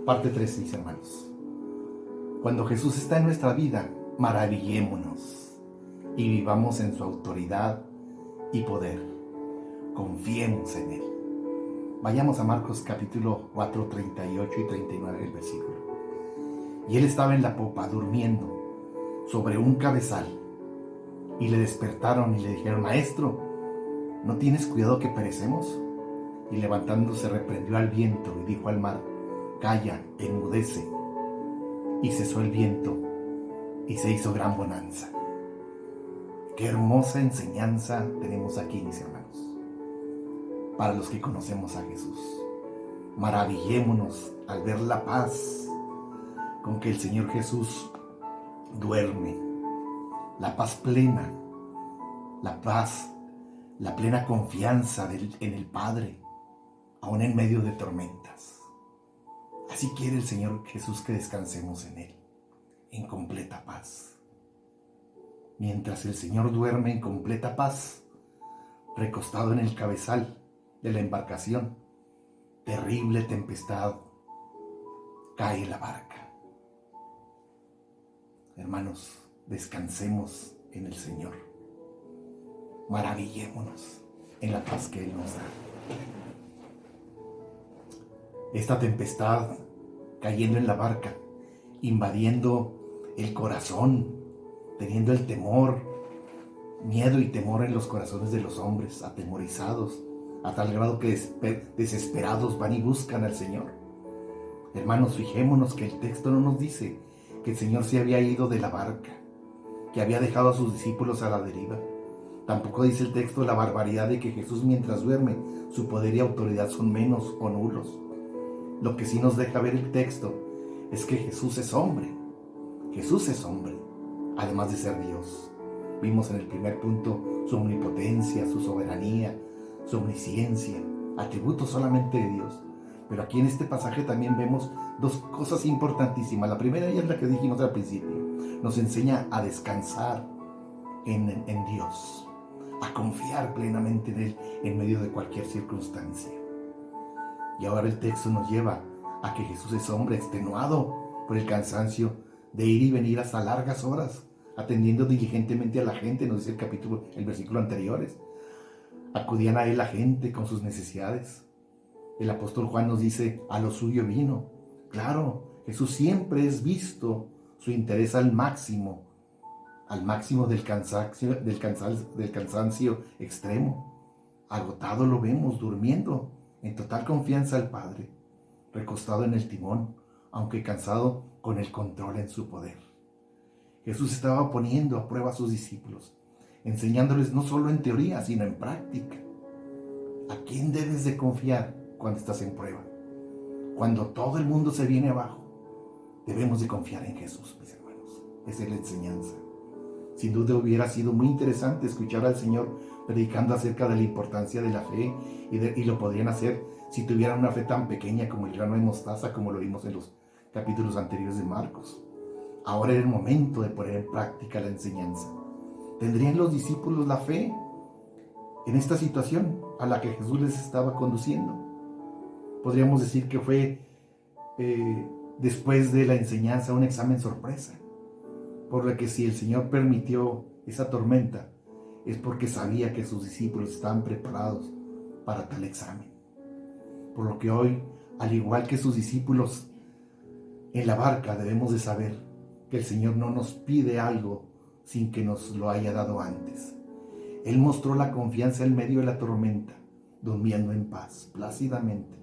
Parte 3, mis hermanos. Cuando Jesús está en nuestra vida, maravillémonos y vivamos en su autoridad y poder. Confiemos en Él. Vayamos a Marcos capítulo 4, 38 y 39 del versículo. Y Él estaba en la popa durmiendo sobre un cabezal. Y le despertaron y le dijeron: Maestro, ¿no tienes cuidado que perecemos? Y levantándose reprendió al viento y dijo al mar: Calla, enmudece. Y cesó el viento y se hizo gran bonanza. Qué hermosa enseñanza tenemos aquí, mis hermanos, para los que conocemos a Jesús. Maravillémonos al ver la paz con que el Señor Jesús duerme, la paz plena, la paz, la plena confianza en el Padre, aún en medio de tormentas. Así quiere el Señor Jesús que descansemos en Él, en completa paz. Mientras el Señor duerme en completa paz, recostado en el cabezal de la embarcación, terrible tempestad cae en la barca. Hermanos, descansemos en el Señor. Maravillémonos en la paz que Él nos da. Esta tempestad cayendo en la barca, invadiendo el corazón, teniendo el temor, miedo y temor en los corazones de los hombres, atemorizados, a tal grado que desesperados van y buscan al Señor. Hermanos, fijémonos que el texto no nos dice que el Señor se había ido de la barca, que había dejado a sus discípulos a la deriva. Tampoco dice el texto la barbaridad de que Jesús, mientras duerme, su poder y autoridad son menos o nulos. Lo que sí nos deja ver el texto es que Jesús es hombre. Jesús es hombre, además de ser Dios. Vimos en el primer punto su omnipotencia, su soberanía, su omnisciencia, atributos solamente de Dios. Pero aquí en este pasaje también vemos dos cosas importantísimas. La primera es la que dijimos al principio. Nos enseña a descansar en Dios, a confiar plenamente en Él en medio de cualquier circunstancia. Y ahora el texto nos lleva a que Jesús es hombre extenuado por el cansancio de ir y venir hasta largas horas, atendiendo diligentemente a la gente, nos dice el versículo anteriores. Acudían a Él la gente con sus necesidades. El apóstol Juan nos dice: a lo suyo vino. Claro, Jesús siempre es visto su interés al máximo del cansancio extremo. Agotado lo vemos durmiendo en total confianza al Padre, recostado en el timón, aunque cansado, con el control en su poder. Jesús estaba poniendo a prueba a sus discípulos, enseñándoles no solo en teoría, sino en práctica. ¿A quién debes de confiar cuando estás en prueba? Cuando todo el mundo se viene abajo, debemos de confiar en Jesús, mis hermanos. Esa es la enseñanza. Sin duda hubiera sido muy interesante escuchar al Señor predicando acerca de la importancia de la fe, y lo podrían hacer si tuvieran una fe tan pequeña como el grano de mostaza, como lo vimos en los capítulos anteriores de Marcos. Ahora era el momento de poner en práctica la enseñanza. ¿Tendrían los discípulos la fe en esta situación a la que Jesús les estaba conduciendo? Podríamos decir que fue después de la enseñanza un examen sorpresa, por lo que si el Señor permitió esa tormenta, es porque sabía que sus discípulos estaban preparados para tal examen. Por lo que hoy, al igual que sus discípulos en la barca, debemos de saber que el Señor no nos pide algo sin que nos lo haya dado antes. Él mostró la confianza en medio de la tormenta, durmiendo en paz, plácidamente,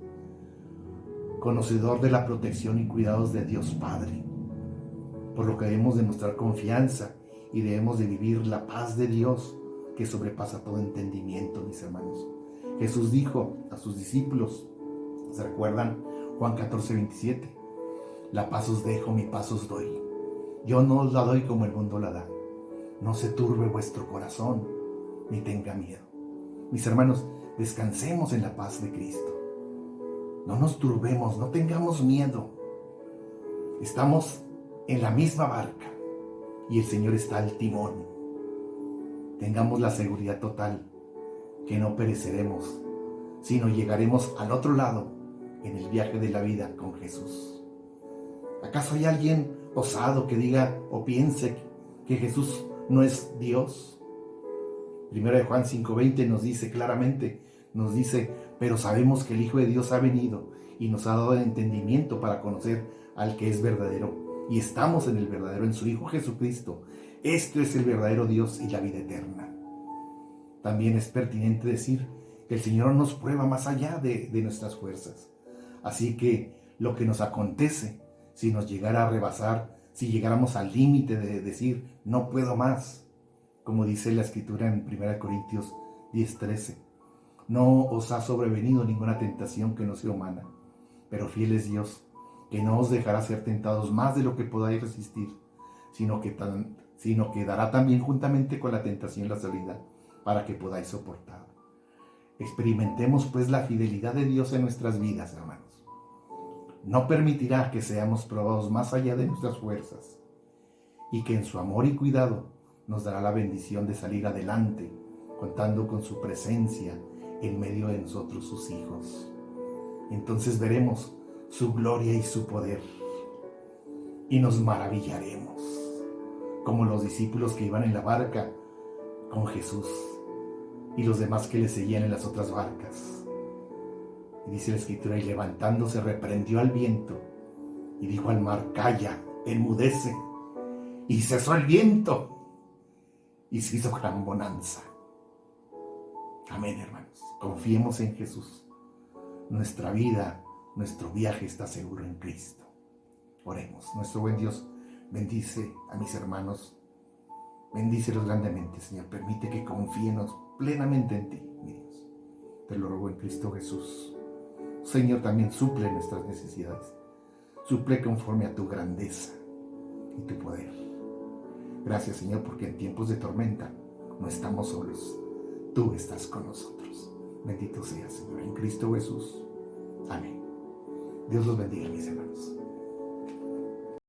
conocedor de la protección y cuidados de Dios Padre. Por lo que debemos de mostrar confianza y debemos de vivir la paz de Dios que sobrepasa todo entendimiento, mis hermanos. Jesús dijo a sus discípulos, ¿se recuerdan? Juan 14, 27. La paz os dejo, mi paz os doy. Yo no os la doy como el mundo la da. No se turbe vuestro corazón, ni tenga miedo. Mis hermanos, descansemos en la paz de Cristo. No nos turbemos, no tengamos miedo. Estamos en la misma barca y el Señor está al timón. Tengamos la seguridad total que no pereceremos, sino llegaremos al otro lado en el viaje de la vida con Jesús. ¿Acaso hay alguien osado que diga o piense que Jesús no es Dios? Primero de Juan 5:20 nos dice claramente, nos dice, pero sabemos que el Hijo de Dios ha venido y nos ha dado el entendimiento para conocer al que es verdadero. Y estamos en el verdadero, en su Hijo Jesucristo. Esto es el verdadero Dios y la vida eterna. También es pertinente decir que el Señor nos prueba más allá de nuestras fuerzas. Así que lo que nos acontece, si nos llegara a rebasar, si llegáramos al límite de decir, no puedo más, como dice la Escritura en 1 Corintios 10:13, no os ha sobrevenido ninguna tentación que no sea humana, pero fiel es Dios, que no os dejará ser tentados más de lo que podáis resistir, sino que dará también juntamente con la tentación la salida, para que podáis soportar. Experimentemos pues la fidelidad de Dios en nuestras vidas, hermanos. No permitirá que seamos probados más allá de nuestras fuerzas, y que en su amor y cuidado nos dará la bendición de salir adelante, contando con su presencia en medio de nosotros, sus hijos. Entonces veremos su gloria y su poder, y nos maravillaremos, como los discípulos que iban en la barca con Jesús, y los demás que le seguían en las otras barcas. Y dice la Escritura, y levantándose reprendió al viento, y dijo al mar, calla, enmudece, y cesó el viento, y se hizo gran bonanza. Amén, hermanos. Confiemos en Jesús. Nuestra vida, nuestro viaje está seguro en Cristo. Oremos. Nuestro buen Dios bendice a mis hermanos. Bendícelos grandemente, Señor. Permite que confiemos plenamente en ti, mi Dios. Te lo ruego en Cristo Jesús. Señor, también suple nuestras necesidades. Suple conforme a tu grandeza y tu poder. Gracias, Señor, porque en tiempos de tormenta no estamos solos. Tú estás con nosotros. Bendito seas, Señor, en Cristo Jesús. Amén. Dios los bendiga, mis hermanos.